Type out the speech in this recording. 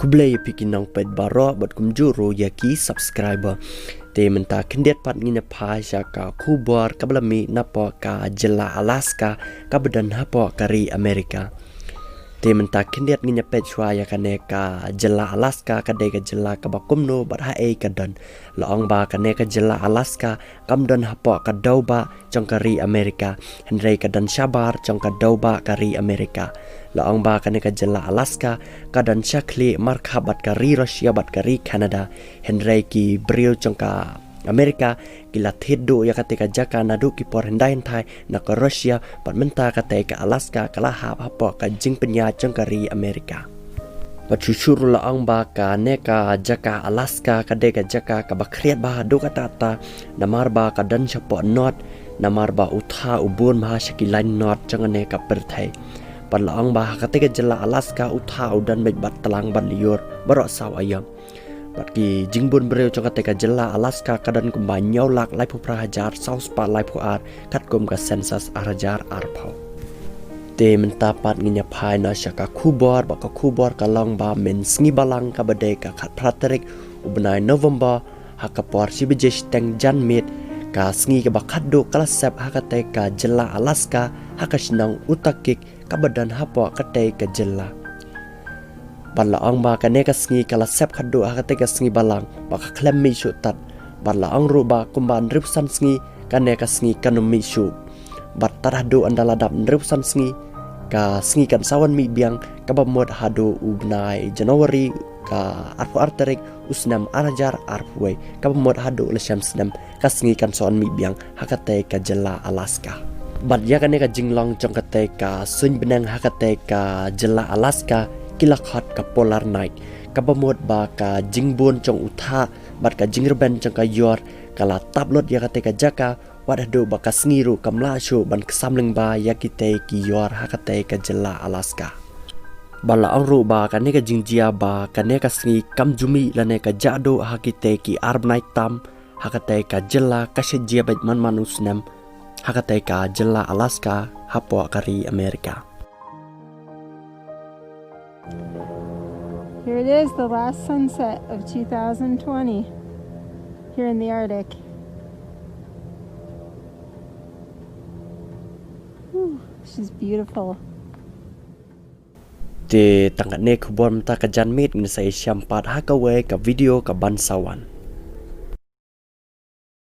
Kublai pikinong ped baro bat kumjuru yaki subscriber. Te menta kendiat pat ngina pasha ka kubar kablami napo ka jela Alaska kabadan hapo kari Amerika. Te menta kendiat ngina ped shwaya kane ka jela Alaska kadai ka jela kabakumno bat hae kadan. Laong ba kane ka jela Alaska kamdan hapo ka dauba jong kari Amerika. Henry kadan syabar jong ka dauba kari Amerika. Laong ba kane ka jela Alaska kadan syakli marka bat kari Rusia bat kari Canada. Henry ki brio jong ka Amerika kila thidu ya katika jaka nadu ki por hendai thai na ka Rusia bat menta katika Alaska kala hapo ka jing penya jong kari Amerika. Pachuchuru laong ba ka neka jaka Alaska kadeka jaka ka bakriat ba do katata namar ba ka dan chapo not namar ba utha ubun ma shakilan not jong ne ka perthai. Pat laong ba katika jela Alaska utha udan bet bat telang ban liur barok saw ayam. Bat ki jingbun breu jong katika jela Alaska kadan kumba nyaulak lai pu prahajar saus pa lai pu ar kat kum ka sensus arajar arpau. Te mentapat nginya pai na syaka kubor ba ka kubor ka long ba men sngi balang ka badai ka khat praterik ubnai November hakapor sibejesh teng jan mit ka sngi ka ba khatduh kala sep hakate ka jela Alaska hakasnang Utquaqvik ka badan hapo kate ka jela. Balaong ba kane ka sngi kala sep khatduh hakate ka sngi balang ba ka klem mi shu tat balaong ru ba kumban ripsan sngi kane ka sngi kanum mi shu bat taradu andala dap ripsan sngi ka sngi kan sawan mi biang ka bamod haduh ubnai Januari ka arpu arterik usnam arajar arpuai ka bamod haduh lesham snem ka sngi kan sawan mi biang hakate ka jela Alaska. Bat ya kane ka jinglong jong kate ka sun benang hakate ka jela Alaska kilakhat ka polar night ka bamod ba ka jingbun jong utha bat ka jingrben jong ka yor kala tablot ya kate ka jaka wadadu baka sngiru kamla shu ban kesamling ba yakite ki yor hakate ka jela Alaska. Bala angru ba kane ka jingjia ba kane ka sngi kamjumi lane ka jado hakite ki arbnai tam hakate ka jela ka shejia bet man manusnem hakate ka jela Alaska hapo kari Amerika. Here it is, the last sunset of 2020 here in the Arctic. She's beautiful. Te tangkat ne kubor mta ka janmit ngisai syampat hakawe ka video ka bansawan.